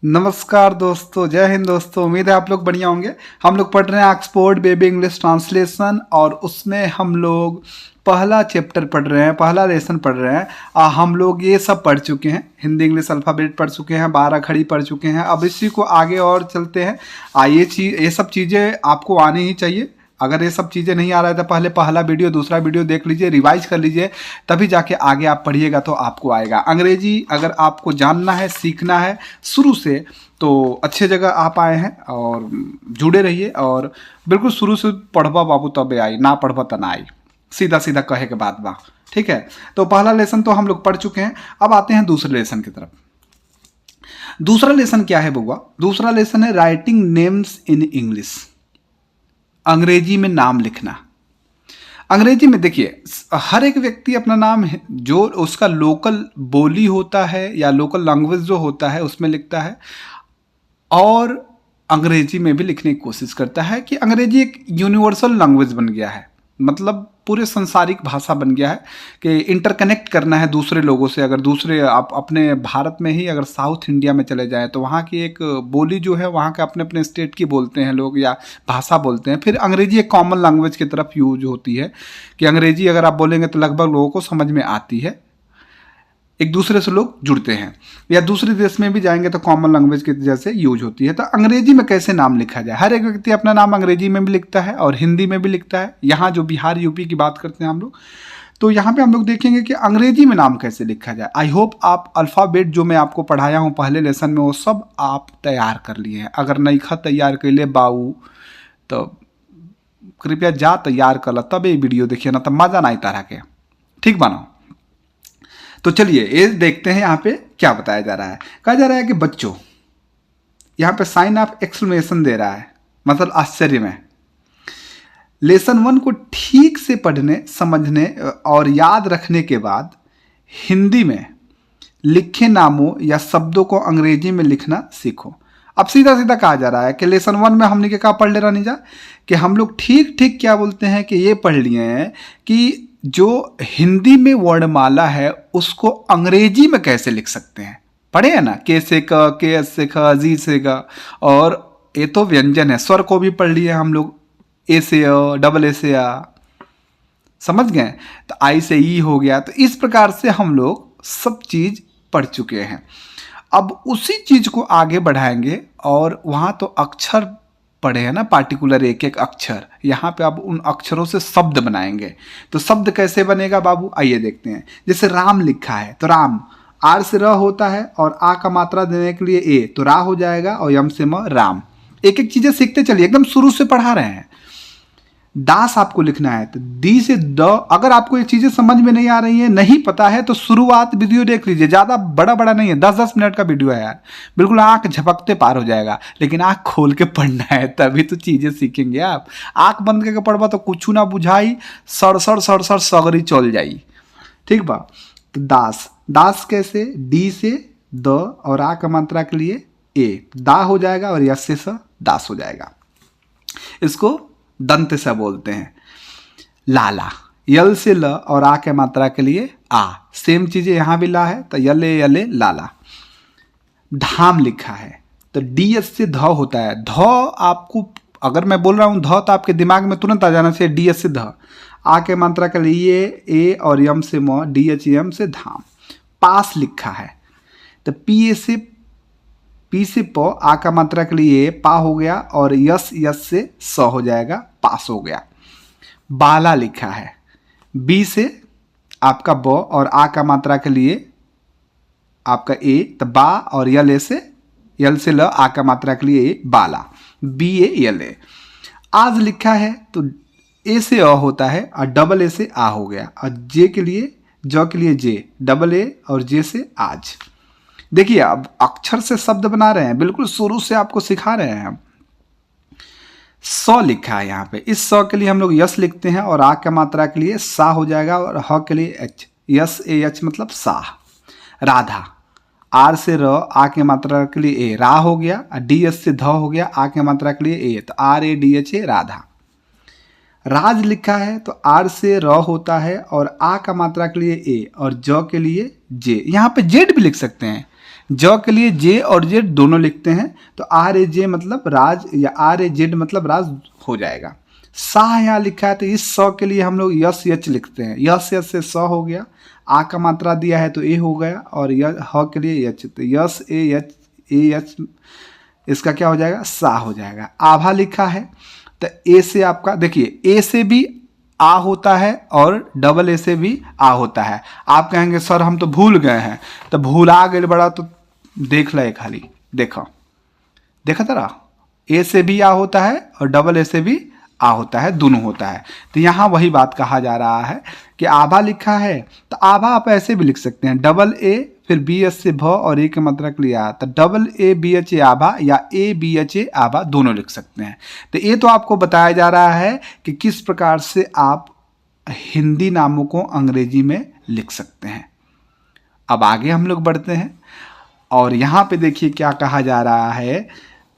नमस्कार दोस्तों, जय हिंद दोस्तों। उम्मीद है आप लोग बढ़िया होंगे। हम लोग पढ़ रहे हैं ऑक्सफोर्ड बेबी इंग्लिश ट्रांसलेशन और उसमें हम लोग पहला चैप्टर पढ़ रहे हैं, पहला लेसन पढ़ रहे हैं। हम लोग ये सब पढ़ चुके हैं, हिंदी इंग्लिश अल्फ़ाबेट पढ़ चुके हैं, 12 खड़ी पढ़ चुके हैं। अब इसी को आगे और चलते हैं। ये सब चीज़ें आपको आनी ही चाहिए। अगर ये सब चीज़ें नहीं आ रहा है तो पहले पहला वीडियो दूसरा वीडियो देख लीजिए, रिवाइज कर लीजिए, तभी जाके आगे आप पढ़िएगा तो आपको आएगा। अंग्रेजी अगर आपको जानना है, सीखना है शुरू से, तो अच्छे जगह आप आए हैं और जुड़े रहिए। और बिल्कुल शुरू से पढ़बा बाबू तबे आई, ना पढ़बा त ना आई, सीधा सीधा कहे के बात बा। ठीक है, तो पहला लेसन तो हम लोग पढ़ चुके हैं। अब आते हैं दूसरे लेसन की तरफ। दूसरा लेसन क्या है बउआ? दूसरा लेसन है राइटिंग नेम्स इन इंग्लिश, अंग्रेजी में नाम लिखना। अंग्रेजी में देखिए, हर एक व्यक्ति अपना नाम है जो उसका लोकल बोली होता है या लोकल लैंग्वेज जो होता है उसमें लिखता है, और अंग्रेजी में भी लिखने की कोशिश करता है कि अंग्रेजी एक यूनिवर्सल लैंग्वेज बन गया है, मतलब पूरे संसारिक भाषा बन गया है कि इंटरकनेक्ट करना है दूसरे लोगों से। अगर दूसरे आप अपने भारत में ही अगर साउथ इंडिया में चले जाएं तो वहाँ की एक बोली जो है वहाँ के अपने अपने स्टेट की बोलते हैं लोग या भाषा बोलते हैं। फिर अंग्रेजी एक कॉमन लैंग्वेज की तरफ यूज होती है कि अंग्रेजी अगर आप बोलेंगे तो लगभग लोगों को समझ में आती है, एक दूसरे से लोग जुड़ते हैं, या दूसरे देश में भी जाएंगे तो कॉमन लैंग्वेज की जैसे यूज होती है। तो अंग्रेजी में कैसे नाम लिखा जाए? हर एक व्यक्ति अपना नाम अंग्रेजी में भी लिखता है और हिंदी में भी लिखता है। यहाँ जो बिहार यूपी की बात करते हैं हम लोग, तो यहाँ पे हम लोग देखेंगे कि अंग्रेजी में नाम कैसे लिखा जाए। आई होप आप अल्फ़ाबेट जो मैं आपको पढ़ाया हूँ पहले लेसन में वो सब आप तैयार कर लिए हैं। अगर नईखा तैयार कर ले बाऊ तो कृपया जा तैयार कर ला, तब ये वीडियो देखिए, ना तो मजा नहीं तरह के। ठीक बनाओ। तो चलिए ये देखते हैं यहाँ पे क्या बताया जा रहा है। कहा जा रहा है कि बच्चों, यहाँ पे साइन ऑफ एक्सक्लेमेशन दे रहा है, मतलब आश्चर्य में। लेसन 1 को ठीक से पढ़ने, समझने और याद रखने के बाद हिंदी में लिखे नामों या शब्दों को अंग्रेजी में लिखना सीखो। अब सीधा सीधा कहा जा रहा है कि लेसन 1 में हमने क्या पढ़ ले रहा जा कि हम लोग ठीक ठीक क्या बोलते हैं कि ये पढ़ लिए हैं कि जो हिंदी में वर्णमाला है उसको अंग्रेजी में कैसे लिख सकते हैं। पढ़े हैं ना, के से क, के एस से ख, जी से ग, और ये तो व्यंजन है। स्वर को भी पढ़ लिए हम लोग, ए से अ, डबल ए से आ, समझ गए। तो आई से ई हो गया। तो इस प्रकार से हम लोग सब चीज पढ़ चुके हैं। अब उसी चीज को आगे बढ़ाएंगे और वहां तो अक्षर पढ़े हैं ना, पार्टिकुलर एक एक अक्षर। यहाँ पे अब उन अक्षरों से शब्द बनाएंगे। तो शब्द कैसे बनेगा बाबू, आइए देखते हैं। जैसे राम लिखा है तो राम आर से र होता है और आ का मात्रा देने के लिए ए, तो रा हो जाएगा, और यम से म राम। एक एक चीजें सीखते चलिए, एकदम शुरू से पढ़ा रहे हैं। दास आपको लिखना है तो दी से द। अगर आपको ये चीजें समझ में नहीं आ रही है, नहीं पता है, तो शुरुआत वीडियो देख लीजिए, ज्यादा बड़ा बड़ा नहीं है, 10-10 मिनट का वीडियो है यार। बिल्कुल आंख झपकते पार हो जाएगा, लेकिन आंख खोल के पढ़ना है, तभी तो चीजें सीखेंगे आप। आंख बंद करके पढ़बा तो कुछ ना बुझाई, सड़सड़ सड़सड़ सगरी चल जाई। ठीक बा। तो दास, दास कैसे, डी से द और आ का मात्रा के लिए ए, दा हो जाएगा, और यस से स दास हो जाएगा। इसको दंत से बोलते हैं। लाला, यल से ल और आ के मात्रा के लिए आ, सेम चीजें यहां भी ला है, तो यले यले लाला। धाम लिखा है तो डी एस से ध होता है। ध आपको अगर मैं बोल रहा हूं ध तो आपके दिमाग में तुरंत आ जाना चाहिए डी एस से ध। आ के मात्रा के लिए ए और यम से म, डी एच एम से धाम। पास लिखा है तो पी ए से पी से प, आ का मात्रा के लिए पा हो गया, और यस यस से स हो जाएगा, पास हो गया। बाला लिखा है, बी से आपका ब और आ का मात्रा के लिए आपका ए, तो बा, और यल से यल से ल, आ का मात्रा के लिए ए, बाला, बी ए यल ए। आज लिखा है तो ए से अ होता है और डबल ए से आ हो गया, और जे के लिए, ज के लिए जे, डबल ए और जे से आज। देखिए अब अक्षर से शब्द बना रहे हैं, बिल्कुल शुरू से आपको सिखा रहे हैं हम। स लिखा है यहाँ पे, इस स के लिए हम लोग यस लिखते हैं, और आ का मात्रा के लिए सा हो जाएगा, और ह के लिए एच, यस ए एच मतलब साह। राधा, आर से र, आ के मात्रा के लिए ए, रा हो गया, डी एस से ध हो गया, आ के मात्रा के लिए ए, तो R A D H A Radha. Raj लिखा है तो आर से र होता है, और आ का मात्रा के लिए ए, और ज के लिए जे। यहाँ पे जेड भी लिख सकते हैं, ज के लिए जे और जेड दोनों लिखते हैं, तो आर ए जे मतलब राज या आर ए जेड मतलब राज हो जाएगा। सा यहाँ लिखा है तो इस स के लिए हम लोग यस एच लिखते हैं, यस एच से स हो गया, आ का मात्रा दिया है तो ए हो गया, और ह के लिए एच, तो यस ए एच इसका क्या हो जाएगा, सा हो जाएगा। आभा लिखा है तो ए से आपका देखिए, ए से भी आ होता है और डबल ए से भी आ होता है। आप कहेंगे सर हम तो भूल गए हैं, तो भूला गए बड़ा, तो देख ले खाली, देखो देखा तरह, ए से भी आ होता है और डबल ए से भी आ होता है, दोनों होता है। तो यहाँ वही बात कहा जा रहा है कि आभा लिखा है तो आभा आप ऐसे भी लिख सकते हैं, डबल ए फिर बी एच से भ और ए के मात्रा के लिए आ, तो double A B H A Abha या ए बी एच ए आभा दोनों लिख सकते हैं। तो ये तो आपको बताया जा रहा है कि किस प्रकार से आप हिंदी नामों को अंग्रेजी में लिख सकते हैं। अब आगे हम लोग बढ़ते हैं और यहाँ पे देखिए क्या कहा जा रहा है,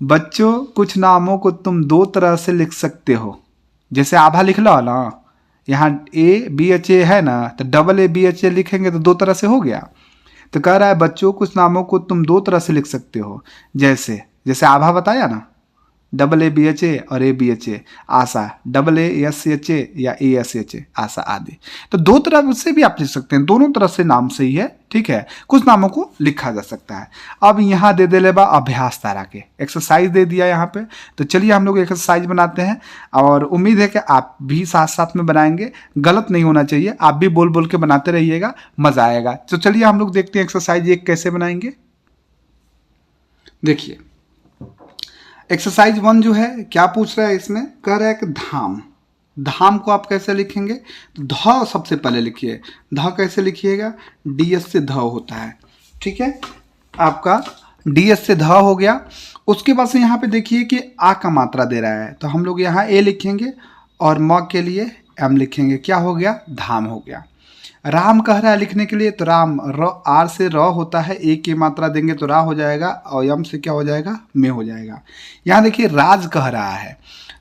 बच्चों कुछ नामों को तुम दो तरह से लिख सकते हो। जैसे आभा लिख लो ना, यहाँ ए बी एच ए है ना, तो double A B H A लिखेंगे तो दो तरह से हो गया। तो कह रहा है बच्चों कुछ नामों को तुम दो तरह से लिख सकते हो, जैसे जैसे आभा बताया ना, double A B H A और A B H A, Asha double A S H A या ए एस एच ए, आशा आदि। तो दो तरह से भी आप लिख सकते हैं, दोनों तरह से नाम सही है, ठीक है। कुछ नामों को लिखा जा सकता है। अब यहाँ दे लेबा अभ्यास तारा के एक्सरसाइज दे दिया यहाँ पे, तो चलिए हम लोग एक्सरसाइज बनाते हैं और उम्मीद है कि आप भी साथ साथ में बनाएंगे, गलत नहीं होना चाहिए, आप भी बोल बोल के बनाते रहिएगा, मजा आएगा। तो चलिए हम लोग देखते हैं एक्सरसाइज एक कैसे बनाएंगे। देखिए एक्सरसाइज 1 जो है क्या पूछ रहा है, इसमें कह रहा है कि धाम, धाम को आप कैसे लिखेंगे, तो ध सबसे पहले लिखिए। ध कैसे लिखिएगा, डी एस से ध होता है, ठीक है। आपका डी एस से ध हो गया। उसके बाद से यहाँ पे देखिए कि आ का मात्रा दे रहा है, तो हम लोग यहाँ ए लिखेंगे और म के लिए एम लिखेंगे, क्या हो गया, धाम हो गया। राम कह रहा है लिखने के लिए, तो राम र आर से र होता है, ए की मात्रा देंगे तो रा हो जाएगा, और यम से क्या हो जाएगा, में हो जाएगा। यहाँ देखिए राज कह रहा है,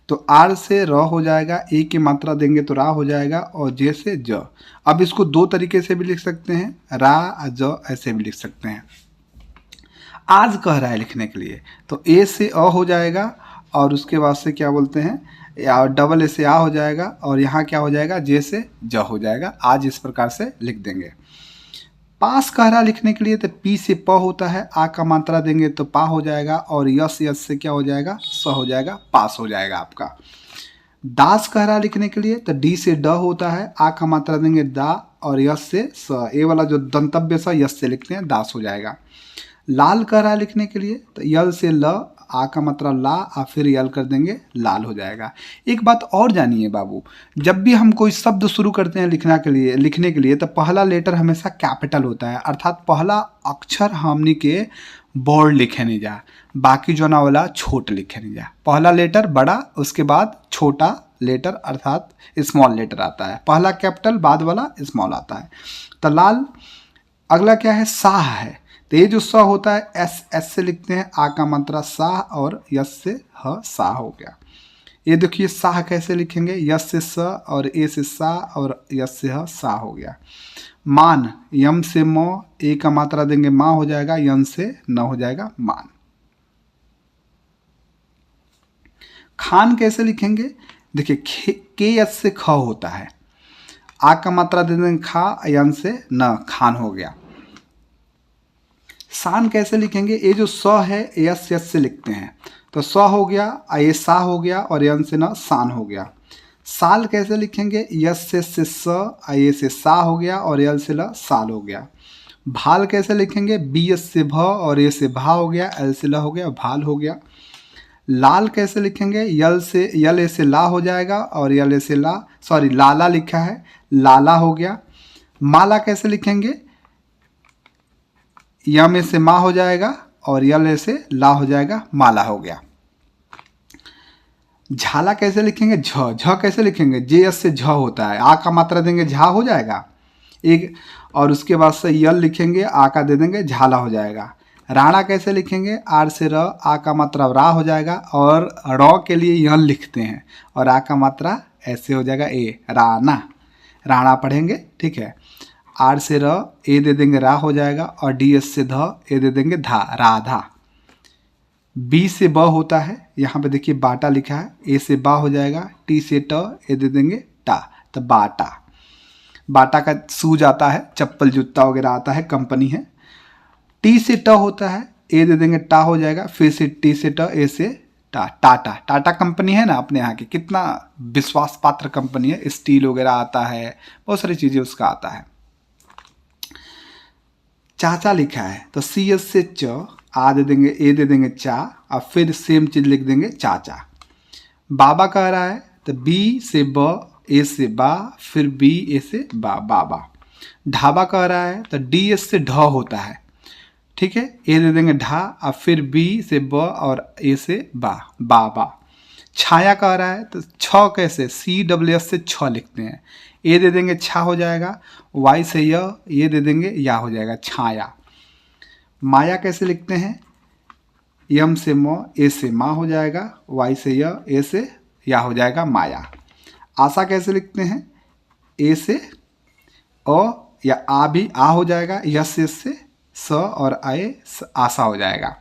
तो आर से र हो जाएगा, ए की मात्रा देंगे तो रा हो जाएगा, और जे से ज। अब इसको दो तरीके से भी लिख सकते हैं, रा ज ऐसे भी लिख सकते हैं। आज कह रहा है लिखने के लिए, तो ए से अ हो जाएगा, और उसके बाद से क्या बोलते हैं, या डबल ए से आ हो जाएगा, और यहाँ क्या हो जाएगा, जे से ज हो जाएगा। आज इस प्रकार से लिख देंगे। पास कह रहा लिखने के लिए, तो पी से प होता है, आ का मात्रा देंगे तो पा हो जाएगा, और यस यस से क्या हो जाएगा, स हो जाएगा, पास हो जाएगा आपका। दास कह रहा लिखने के लिए, तो डी से ड होता है, आ का मात्रा देंगे दा, और यस से स, ए वाला जो दंतव्य सा यस से लिखते हैं, दास हो जाएगा। लाल कह रहा लिखने के लिए, तो यल से ल, आ का मतलब ला, और फिर यल कर देंगे, लाल हो जाएगा। एक बात और जानिए बाबू, जब भी हम कोई शब्द शुरू करते हैं लिखने के लिए तो पहला लेटर हमेशा कैपिटल होता है, अर्थात पहला अक्षर हमनी के बोल्ड लिखे नहीं जा, बाकी जो ना वाला छोट लिखे नहीं जा। पहला लेटर बड़ा, उसके बाद छोटा लेटर अर्थात स्मॉल लेटर आता है, पहला कैपिटल बाद वाला स्मॉल आता है। तो लाल। अगला क्या है, साह है, तो ये जो स होता है एस, एस से लिखते हैं, आ का मात्रा साह, और यस से ह, सा हो गया। ये देखिए साह कैसे लिखेंगे, यस से स और ए से सा और यस से ह, सा हो गया। मान, यम से म, ए का मात्रा देंगे माँ हो जाएगा, यन से न हो जाएगा, मान। खान कैसे लिखेंगे, देखिए के यस से ख होता है, आ का मात्रा दे देंगे खा, यन से न, खान हो गया। शान कैसे लिखेंगे, ये जो स है यस यस से लिखते हैं, तो स हो गया, ये सा हो गया, और यन से न, शान हो गया। साल कैसे लिखेंगे, यस से स, ये से सा हो गया, और यल से ल, साल हो गया। भाल कैसे लिखेंगे, बी एस से भ और ए से भा हो गया, एल से ल हो गया, भाल हो गया। लाल कैसे लिखेंगे, यल ए से ला हो जाएगा, और यल ए से ला, सॉरी लाला लिखा है, लाला हो गया। माला कैसे लिखेंगे, यम से माँ हो जाएगा, और यल से ला हो जाएगा, माला हो गया। झाला कैसे लिखेंगे, झ, झ कैसे लिखेंगे, जे एस से झ होता है, आ का मात्रा देंगे झा हो जाएगा एक, और उसके बाद से यल लिखेंगे, आ का दे देंगे, झाला हो जाएगा। राणा कैसे लिखेंगे, आर से र, आ का मात्रा रा हो जाएगा, और र के लिए यल लिखते हैं, और आ का मात्रा ऐसे हो जाएगा ए, राना, राणा पढ़ेंगे, ठीक है। आर से र, ए दे देंगे रा हो जाएगा, और डी एस से ध, ए दे देंगे धा, राधा। बी से ब होता है, यहाँ पे देखिए बाटा लिखा है, ए से बा हो जाएगा, टी से ट, ए दे देंगे टा, तो बाटा। बाटा का शूज आता है, चप्पल जूता वगैरह आता है, कंपनी है। टी से ट होता है, ए दे देंगे टा हो जाएगा, फिर से टी से ट, ए से टा, टाटा। टाटा कंपनी है ना अपने यहाँ की, कितना विश्वास पात्र कंपनी है, स्टील वगैरह आता है, बहुत सारी चीज़ें उसका आता है। चाचा लिखा है तो सी एस से च, आ दे देंगे, ए दे देंगे चा, और फिर सेम चीज़ लिख देंगे चाचा। बाबा कह रहा है तो बी से ब, ए से बा, फिर बी ए से बा, बाबा। ढाबा कह रहा है तो डी एस से ढ होता है, ठीक है, ए दे देंगे ढा, और फिर बी से ब और ए से बा, बाबा। छाया कह रहा है तो छ कैसे, सी डब्ल्यू एस से छ लिखते हैं, ए दे देंगे छा हो जाएगा, वाई से ये दे देंगे या हो जाएगा, छाया। माया कैसे लिखते हैं, यम से म, ए से माँ हो जाएगा, वाई से ए से या हो जाएगा, माया। आशा कैसे लिखते हैं, ए से अ या आ भी आ हो जाएगा, यस से स और आए आशा हो जाएगा।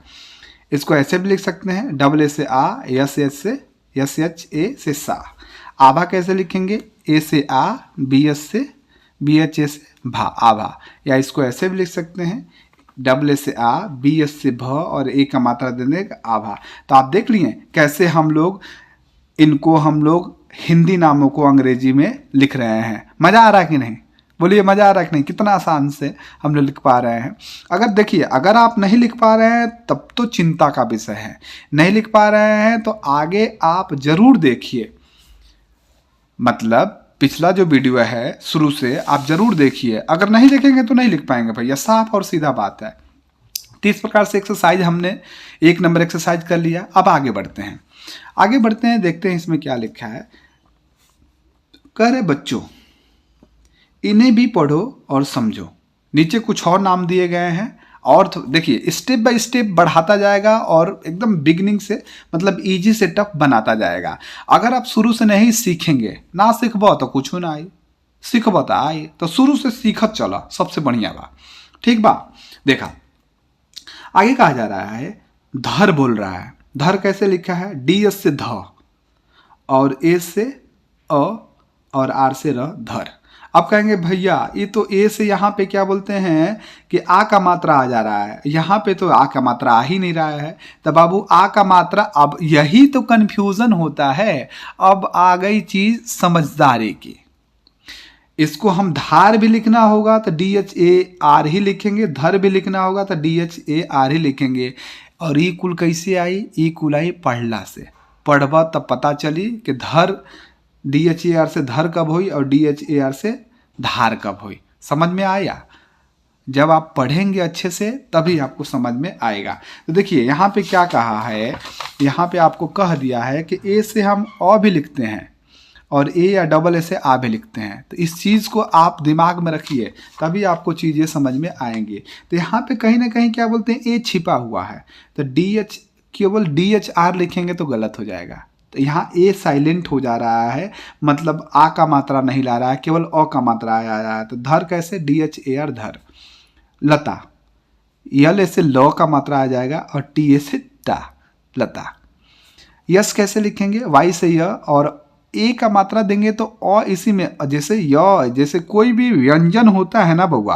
इसको ऐसे भी लिख सकते हैं, डबल ए से आ, यस एच से यस एच ए से सा। आभा कैसे लिखेंगे, ए से आ, बी एस से बी एच ए से भा, आभा। या इसको ऐसे भी लिख सकते हैं, डबल ए से आ, बी एस से भ और ए का मात्रा दे देंगे आभा। तो आप देख लिए कैसे हम लोग हिंदी नामों को अंग्रेजी में लिख रहे हैं। मज़ा आ रहा है कि नहीं, बोलिए मज़ा आ रहा है कि नहीं, कितना आसान से हम लोग लिख पा रहे हैं। अगर देखिए, अगर आप नहीं लिख पा रहे हैं तब तो चिंता का विषय है, नहीं लिख पा रहे हैं तो आगे आप ज़रूर देखिए, मतलब पिछला जो वीडियो है शुरू से आप ज़रूर देखिए, अगर नहीं देखेंगे तो नहीं लिख पाएंगे भैया, साफ और सीधा बात है। तो इस प्रकार से एक्सरसाइज हमने 1 नंबर एक्सरसाइज कर लिया। अब आगे बढ़ते हैं, देखते हैं इसमें क्या लिखा है। कह रहे बच्चों इन्हें भी पढ़ो और समझो। नीचे कुछ और नाम दिए गए हैं, और देखिए स्टेप बाय स्टेप बढ़ाता जाएगा और एकदम बिगिनिंग से मतलब इजी से टफ बनाता जाएगा। अगर आप शुरू से नहीं सीखेंगे, ना सीखबो तो कुछ ना आई, सीखबो तो आई, तो शुरू से सीखत चला, सबसे बढ़िया बा, ठीक बा। देखा आगे कहा जा रहा है, धर बोल रहा है। धर कैसे लिखा है, डी एस से ध और ए से अ और आर से र, धर। अब कहेंगे भैया ये तो ए से यहाँ पे क्या बोलते हैं कि आ का मात्रा आ जा रहा है, यहाँ पे तो आ का मात्रा आ ही नहीं रहा है। तो बाबू आ का मात्रा, अब यही तो कंफ्यूजन होता है। अब आ गई चीज समझदारी की, इसको हम धार भी लिखना होगा तो डी एच ए आर ही लिखेंगे, धर भी लिखना होगा तो डी एच ए आर ही लिखेंगे। और ई कुल कैसे आई, ई कुल आई पढ़ला से, पढ़बा तब पता चली कि धर डी एच ए आर से धर कब हुई और डी एच ए आर से धार कब हुई। समझ में आया, जब आप पढ़ेंगे अच्छे से तभी आपको समझ में आएगा। तो देखिए यहाँ पे क्या कहा है, यहाँ पे आपको कह दिया है कि ए से हम अ भी लिखते हैं और ए या डबल ए से आ भी लिखते हैं। तो इस चीज़ को आप दिमाग में रखिए, तभी आपको चीज़ें समझ में आएंगी। तो यहाँ पे कहीं ना कहीं क्या बोलते हैं, ए छिपा हुआ है, तो डी एच, केवल डी एच आर लिखेंगे तो गलत हो जाएगा। तो यहाँ ए साइलेंट हो जा रहा है, मतलब आ का मात्रा नहीं ला रहा है, केवल अ का मात्रा आ रहा है। तो धर कैसे, डी एच ए आर धर। लता, यल ए से ल का मात्रा आ जाएगा और टी ए से टा, लता। यस कैसे लिखेंगे, वाई से य और ए का मात्रा देंगे तो अ इसी में, जैसे य, जैसे कोई भी व्यंजन होता है ना बउआ,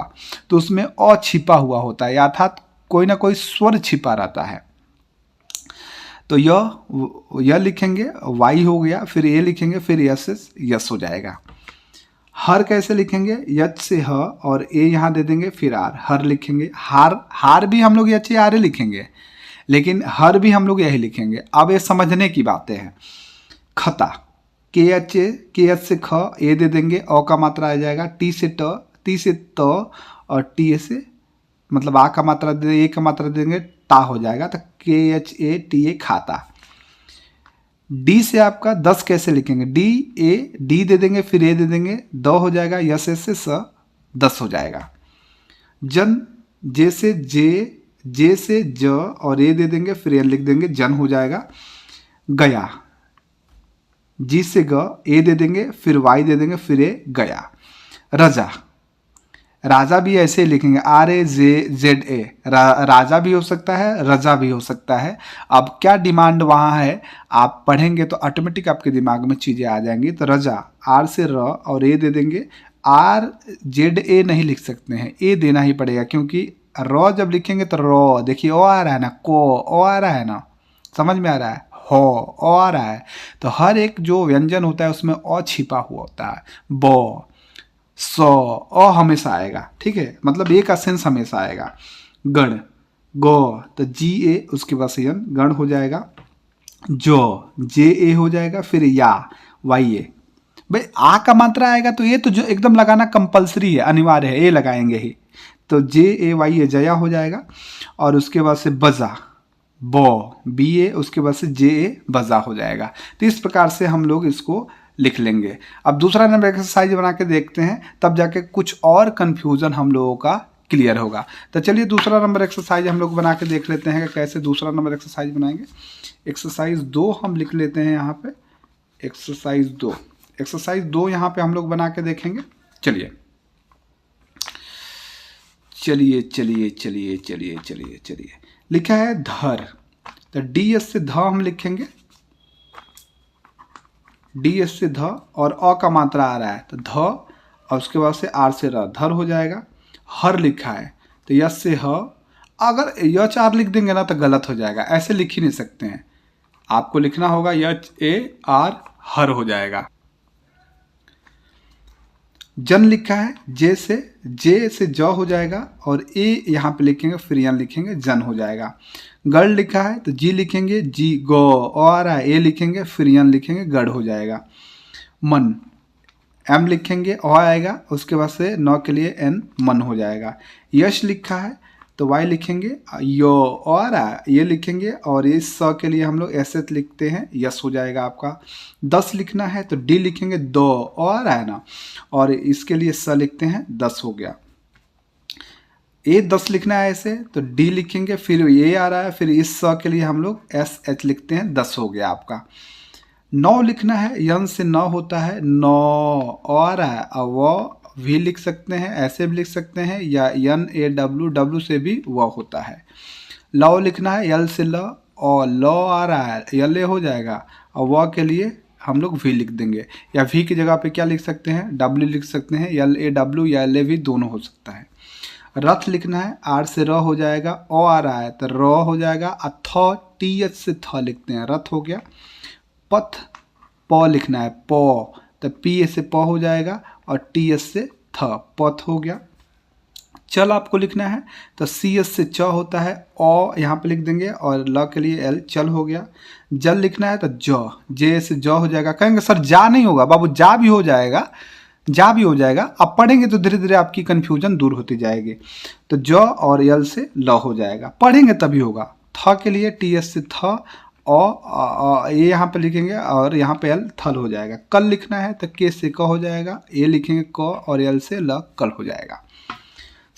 तो उसमें अ छिपा हुआ होता है, अर्थात कोई ना कोई स्वर छिपा रहता है। तो य लिखेंगे, वाई हो गया, फिर ए लिखेंगे, फिर यस हो जाएगा। हर कैसे लिखेंगे, यच से ह और ए यहाँ दे देंगे, फिर आर, हर लिखेंगे। हार भी हम लोग यच आर ही लिखेंगे, लेकिन हर भी हम लोग यही लिखेंगे। अब ये समझने की बातें हैं। खता, के एच से ख, ए दे देंगे, अ का मात्रा आ जाएगा, टी से ट, टी से त और टी ए से मतलब आ का मात्रा दे, ए का मात्रा देंगे, ता हो जाएगा। तो के एच ए टी ए, खाता। डी से आपका 10 कैसे लिखेंगे, डी दे देंगे, फिर ए दे देंगे, द हो जाएगा, यस से स, 10 हो जाएगा। जन, जे से जे से ज और ए दे देंगे, फिर ए लिख देंगे, जन हो जाएगा। गया, जी से ग, ए दे देंगे, फिर वाई दे देंगे, फिर ए, गया। रजा, राजा भी ऐसे ही लिखेंगे, RAJZA, राजा भी हो सकता है, रजा भी हो सकता है। अब क्या डिमांड वहाँ है, आप पढ़ेंगे तो ऑटोमेटिक आपके दिमाग में चीज़ें आ जाएंगी। तो रजा, R से र और ए दे देंगे, RZA नहीं लिख सकते हैं, ए देना ही पड़ेगा, क्योंकि र जब लिखेंगे तो रो, देखिए ओ आ रहा है ना, को ओ आ रहा है ना, समझ में आ रहा है, हो ओ आ रहा है। तो हर एक जो व्यंजन होता है उसमें ओ छिपा हुआ होता है। बो, सो, ओ हमेशा आएगा, ठीक है, मतलब ए का सेंस हमेशा आएगा। गण, गो, तो GA उसके बाद से यन, गण हो जाएगा। जो, JA हो जाएगा, फिर या, YA। भाई आ का मात्रा आएगा तो ये तो जो एकदम लगाना कंपलसरी है, अनिवार्य है, ये लगाएंगे ही। तो JAYA जया हो जाएगा। और उसके बाद से बजा, बो, BA, उसके बाद से JA बजा हो जाएगा। तो इस प्रकार से हम लोग इसको लिख लेंगे। अब दूसरा नंबर एक्सरसाइज बना के देखते हैं, तब जाके कुछ और कंफ्यूजन हम लोगों का क्लियर होगा। तो चलिए दूसरा नंबर एक्सरसाइज हम लोग बना के देख लेते हैं कि कैसे दूसरा नंबर एक्सरसाइज बनाएंगे। एक्सरसाइज 2 हम लिख लेते हैं यहाँ पे, एक्सरसाइज 2 यहाँ पे हम लोग बना के देखेंगे। चलिए चलिए चलिए चलिए चलिए चलिए चलिए, लिखा है धर, तो DS से ध हम लिखेंगे, DS से ध, और अ का मात्रा आ रहा है तो ध, और उसके बाद से R से र, धर हो जाएगा। हर लिखा है तो यस से ह, अगर यच आर लिख देंगे ना तो गलत हो जाएगा, ऐसे लिख ही नहीं सकते हैं, आपको लिखना होगा YAR, हर हो जाएगा। जन लिखा है, जे से ज हो जाएगा, और ए यहाँ पे लिखेंगे, फिर यन लिखेंगे, जन हो जाएगा। गढ़ लिखा है तो जी लिखेंगे, जी, गो, ओ आ रहा है, ए लिखेंगे, फिर यन लिखेंगे, गढ़ हो जाएगा। मन, एम लिखेंगे, ओ आएगा, उसके बाद से नौ के लिए एन, मन हो जाएगा। यश लिखा है तो वाई लिखेंगे, यो, ओ आ रहा है, ये लिखेंगे, और इस स के लिए हम लोग एस लिखते हैं, यस हो जाएगा आपका। 10 लिखना है तो डी लिखेंगे, दो, ओ आ रहा है ना, और इसके लिए स लिखते हैं, 10 हो गया। ए 10 लिखना है ऐसे तो डी लिखेंगे, फिर ये आ रहा है, फिर इस स के लिए हम लोग SH लिखते हैं, 10 हो गया आपका। 9 लिखना है, यन से 9 होता है, 9 ओ आ रहा है, अब वो भी लिख सकते हैं, ऐसे भी लिख सकते हैं, या NAW, W से भी वह होता है। लौ लिखना है, यल से ल, और लौ आ रहा है, यल हो जाएगा, और वह के लिए हम लोग वी लिख देंगे, या वी की जगह पे क्या लिख सकते हैं, W लिख सकते हैं, LAW या LAV दोनों हो सकता है। रथ लिखना है, R से र हो जाएगा, ओ आ रहा है तो र हो जाएगा, थ, TH से थ लिखते हैं, रथ हो गया। पथ, प लिखना है, प, तो PA से प हो जाएगा, और TS से थ, पथ हो गया। चल आपको लिखना है तो CS से च होता है, ओ यहाँ पे लिख देंगे, और ल के लिए L, चल हो गया। जल लिखना है तो J से ज हो जाएगा। कहेंगे सर जा नहीं होगा, बाबू जा भी हो जाएगा, जा भी हो जाएगा। अब पढ़ेंगे तो धीरे धीरे आपकी कन्फ्यूजन दूर होती जाएगी। तो ज और यल से ल हो जाएगा, पढ़ेंगे तभी होगा। थ के लिए TS से थ, ये यहाँ पे लिखेंगे, और यहाँ पे L, थल हो जाएगा। कल लिखना है तो K से क हो जाएगा, ए लिखेंगे क, और L से ल, कल हो जाएगा।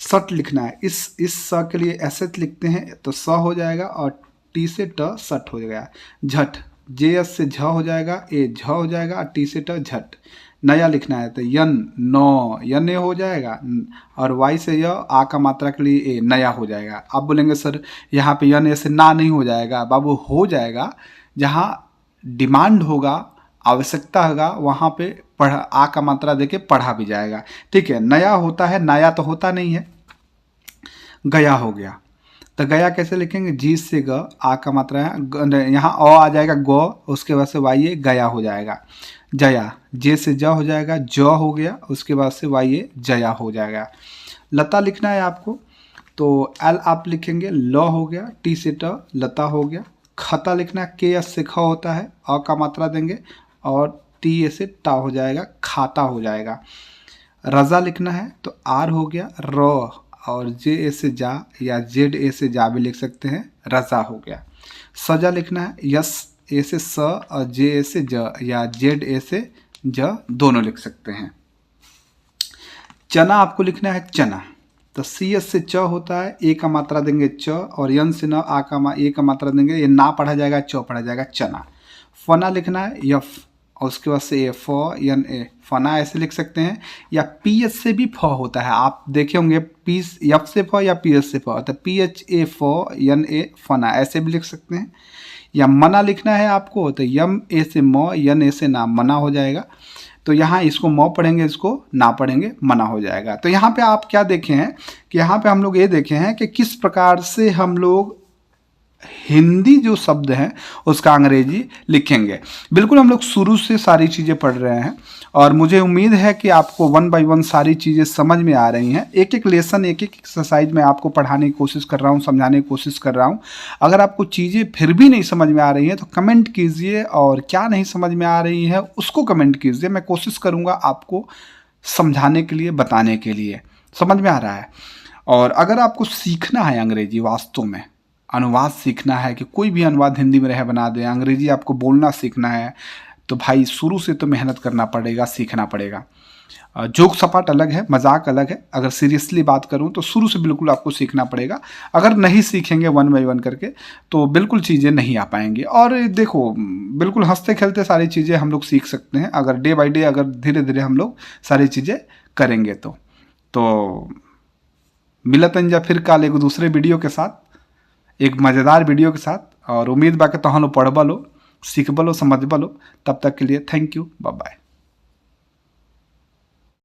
सट लिखना है, इस स के लिए एस लिखते हैं तो स हो जाएगा, और टी से ट, सट हो जाएगा। झट, JS से झ हो जाएगा, ए झ हो जाएगा, और टी से ट, झट। नया लिखना है तो यन, नो, यन हो जाएगा, और वाई से य, आ का मात्रा के लिए ए, नया हो जाएगा। आप बोलेंगे सर यहाँ पे यन ऐसे ना नहीं हो जाएगा, बाबू हो जाएगा, जहाँ डिमांड होगा, आवश्यकता होगा, वहाँ पे पढ़, आ का मात्रा देके पढ़ा भी जाएगा, ठीक है। नया होता है, नया तो होता नहीं है। गया हो गया तो गया कैसे लिखेंगे, जी से ग, आ का मात्रा है, यहाँ ओ आ जाएगा, गो, उसके बाद से वाई, गया हो जाएगा। जया, जे से ज हो जाएगा, ज हो गया, उसके बाद से वाई, जया हो जाएगा। लता लिखना है आपको तो L आप लिखेंगे, ल हो गया, टी से ट, लता हो गया। खता लिखना है, KS से ख होता है, अ का मात्रा देंगे, और टी से टा हो जाएगा, खाता हो जाएगा। रजा लिखना है तो R हो गया, र, और JA से जा, या ZA से जा भी लिख सकते हैं, रजा हो गया। सजा लिखना है, यस ए से स, और JA से ज, या ZA से ज, दोनों लिख सकते हैं। चना आपको लिखना है, चना तो CS से च होता है, ए का मात्रा देंगे च, और यन से न, ए का मात्रा देंगे, ये ना पढ़ा जाएगा, च पढ़ा जाएगा, चना। फना लिखना है, यफ, और उसके बाद से फ यन ए, फना ऐसे लिख सकते हैं, या पी एच से भी फ होता है, आप देखे होंगे पी एफ से फ या पी एच से फ, तो पी एच ए फ यन ए फना ऐसे भी लिख सकते हैं। या मना लिखना है आपको तो यम ए से म यन ए से ना, मना हो जाएगा। तो यहाँ इसको म पढ़ेंगे, इसको ना पढ़ेंगे, मना हो जाएगा। तो यहाँ पे आप क्या देखे हैं कि यहाँ पे हम लोग ये देखे हैं कि किस प्रकार से हम लोग हिंदी जो शब्द हैं उसका अंग्रेजी लिखेंगे। बिल्कुल हम लोग शुरू से सारी चीज़ें पढ़ रहे हैं और मुझे उम्मीद है कि आपको 1 बाय 1 सारी चीज़ें समझ में आ रही हैं। एक एक लेसन, एक एक एक्सरसाइज में आपको पढ़ाने की कोशिश कर रहा हूँ, समझाने की कोशिश कर रहा हूँ। अगर आपको चीज़ें फिर भी नहीं समझ में आ रही हैं तो कमेंट कीजिए, और क्या नहीं समझ में आ रही है उसको कमेंट कीजिए। मैं कोशिश करूँगा आपको समझाने के लिए, बताने के लिए। समझ में आ रहा है? और अगर आपको सीखना है अंग्रेजी, वास्तव में अनुवाद सीखना है कि कोई भी अनुवाद हिंदी में रहे बना दें, अंग्रेजी आपको बोलना सीखना है, तो भाई शुरू से तो मेहनत करना पड़ेगा, सीखना पड़ेगा। जोक सपाट अलग है, मजाक अलग है। अगर सीरियसली बात करूं तो शुरू से बिल्कुल आपको सीखना पड़ेगा। अगर नहीं सीखेंगे 1 बाय 1 करके तो बिल्कुल चीज़ें नहीं आ पाएंगी। और देखो, बिल्कुल हंसते खेलते सारी चीज़ें हम लोग सीख सकते हैं, अगर डे बाई डे, अगर धीरे धीरे हम लोग सारी चीज़ें करेंगे तो मिलतन जा फिर कल एक दूसरे वीडियो के साथ, एक मज़ेदार वीडियो के साथ। और उम्मीद बा कि तहन पढ़बा लो, सीखबा लो, समझबा लो। तब तक के लिए थैंक यू, बाय बाय।